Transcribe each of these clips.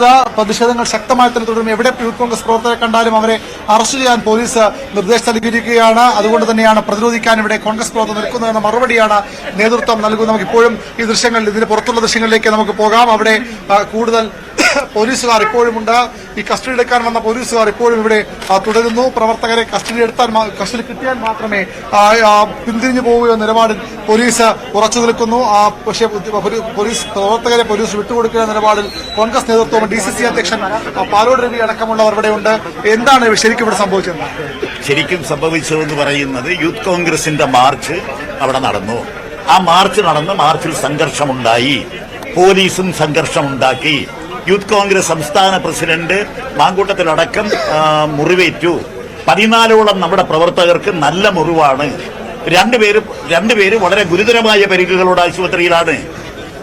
പ്രതിഷേധങ്ങൾ ശക്തമായി തന്നെ തുടരും. എവിടെ യൂത്ത് കോൺഗ്രസ് പ്രവർത്തകരെ കണ്ടാലും അവരെ അറസ്റ്റ് ചെയ്യാൻ പോലീസ് നിർദ്ദേശം നൽകിയിരിക്കുകയാണ്. അതുകൊണ്ട് തന്നെയാണ് പ്രതിരോധിക്കാൻ ഇവിടെ കോൺഗ്രസ് പ്രവർത്തകർ നിൽക്കുന്നതെന്ന മറുപടിയാണ് നേതൃത്വം നൽകുന്നത്. നമുക്കിപ്പോഴും ഈ ദൃശ്യങ്ങൾ, ഇതിന് പുറത്തുള്ള ദൃശ്യങ്ങളിലേക്ക് നമുക്ക് പോകാം. അവിടെ കൂടുതൽ പോലീസുകാർ ഇപ്പോഴുമുണ്ട്. ഈ കസ്റ്റഡി എടുക്കാൻ വന്ന പോലീസുകാർ ഇപ്പോഴും ഇവിടെ തുടരുന്നു. പ്രവർത്തകരെ കസ്റ്റഡി കിട്ടിയാൽ മാത്രമേ പിന്തിരിഞ്ഞു പോവുകയോ നിലപാടിൽ പോലീസ് ഉറച്ചു നിൽക്കുന്നു. പക്ഷേ പ്രവർത്തകരെ പോലീസ് വിട്ടുകൊടുക്കുന്ന നിലപാടിൽ കോൺഗ്രസ് നേതൃത്വം, DCC അധ്യക്ഷൻ പാലോട് രവി അടക്കമുള്ളവർ ഇവിടെയുണ്ട്. എന്താണ് ശരിക്കും ഇവിടെ സംഭവിച്ചത്? ശരിക്കും സംഭവിച്ചതെന്ന് പറയുന്നത് യൂത്ത് കോൺഗ്രസിന്റെ മാർച്ച് അവിടെ നടന്നു. ആ മാർച്ചിൽ സംഘർഷമുണ്ടായി. പോലീസും സംഘർഷമുണ്ടാക്കി. യൂത്ത് കോൺഗ്രസ് സംസ്ഥാന പ്രസിഡന്റ് മാങ്കൂട്ടത്തിലടക്കം മുറിവേറ്റു. 14ഓളം നമ്മുടെ പ്രവർത്തകർക്ക് നല്ല മുറിവാണ്. രണ്ടുപേര് വളരെ ഗുരുതരമായ പരിക്കുകളോട് ആശുപത്രിയിലാണ്.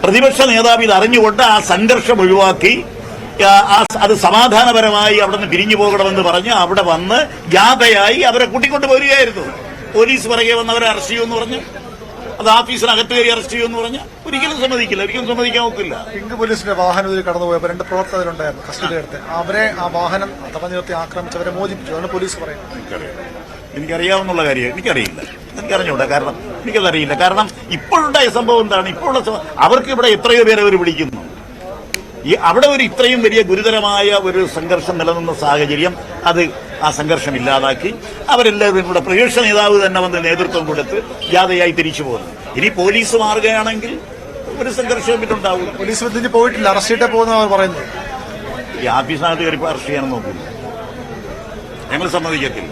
പ്രതിപക്ഷ നേതാവ് ഇത് അറിഞ്ഞുകൊണ്ട് ആ സംഘർഷം ഒഴിവാക്കി അത് സമാധാനപരമായി അവിടെ നിന്ന് പിരിഞ്ഞു പോകണമെന്ന് പറഞ്ഞ് അവിടെ വന്ന് ജാഥയായി അവരെ കൂട്ടിക്കൊണ്ട് വരികയായിരുന്നു. പോലീസ് പിറകെ വന്ന് അവരെ അറസ്റ്റ് ചെയ്യുമെന്ന് പറഞ്ഞു. അത് ഓഫീസിനകത്ത് കയറി അറസ്റ്റ് ചെയ്യുമെന്ന് പറഞ്ഞ ഒരിക്കലും സമ്മതിക്കില്ല, ഒരിക്കലും സമ്മതിക്കാൻ നോക്കില്ല. പിങ്ക് പോലീസിന്റെ വാഹനം ഇതിൽ കടന്നുപോയപ്പോൾ 2 പ്രവർത്തകരുണ്ടായിരുന്നു കസ്റ്റഡി എടുത്ത്. അവരെ ആ വാഹനം തടഞ്ഞു നിർത്തി ആക്രമിച്ചവരെ മോചിപ്പിച്ചു. അതാണ് പോലീസ് പറയുന്നത്. എനിക്കറിയാവുന്നുള്ള കാര്യം എനിക്കറിഞ്ഞൂടാ. കാരണം എനിക്കതറിയില്ല. കാരണം ഇപ്പോഴുണ്ടായ സംഭവം എന്താണ്? അവർക്ക് ഇവിടെ എത്രയോ പേരെ അവർ പിടിക്കുന്നു. അവിടെ ഇത്രയും വലിയ ഗുരുതരമായ ഒരു സംഘർഷം നിലനിന്ന സാഹചര്യം, ആ സംഘർഷം ഇല്ലാതാക്കി അവരെല്ലാവരും കൂടെ പ്രതിപക്ഷ നേതാവ് തന്നെ വന്ന് നേതൃത്വം കൊടുത്ത് ജാഥയായി തിരിച്ചു പോകുന്നു. ഇനി പോലീസ് മാറുകയാണെങ്കിൽ ഒരു സംഘർഷവും പിന്നുണ്ടാവില്ല. പോലീസ് ഇതിന് പോയിട്ടില്ല, അറസ്റ്റ് ചെയ്തിട്ട് പോകുന്നവർ പറയുന്നത്. ഈ ഓഫീസിനകത്ത് കയറി അറസ്റ്റ് ചെയ്യാൻ നോക്കുന്നു. ഞങ്ങൾ സമ്മതിക്കത്തില്ല,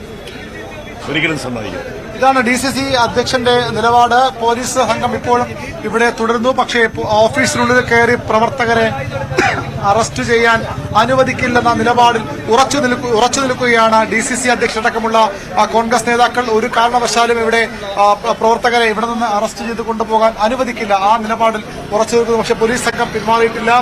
ഒരിക്കലും സമ്മതിക്കില്ല. ഇതാണ് DCC അധ്യക്ഷന്റെ നിലപാട്. പോലീസ് സംഘം ഇപ്പോഴും ഇവിടെ തുടരുന്നു. പക്ഷേ ഓഫീസിനുള്ളിൽ കയറി പ്രവർത്തകരെ അറസ്റ്റ് ചെയ്യാൻ അനുവദിക്കില്ലെന്ന നിലപാടിൽ ഉറച്ചു നിൽക്കുകയാണ് DCC അധ്യക്ഷനടക്കമുള്ള കോൺഗ്രസ് നേതാക്കൾ. ഒരു കാരണവശാലും ഇവിടെ പ്രവർത്തകരെ ഇവിടെ നിന്ന് അറസ്റ്റ് ചെയ്ത് കൊണ്ടുപോകാൻ അനുവദിക്കില്ല, ആ നിലപാടിൽ ഉറച്ചു നിൽക്കുന്നു. പക്ഷേ പോലീസ് സംഘം പിന്മാറിയിട്ടില്ല.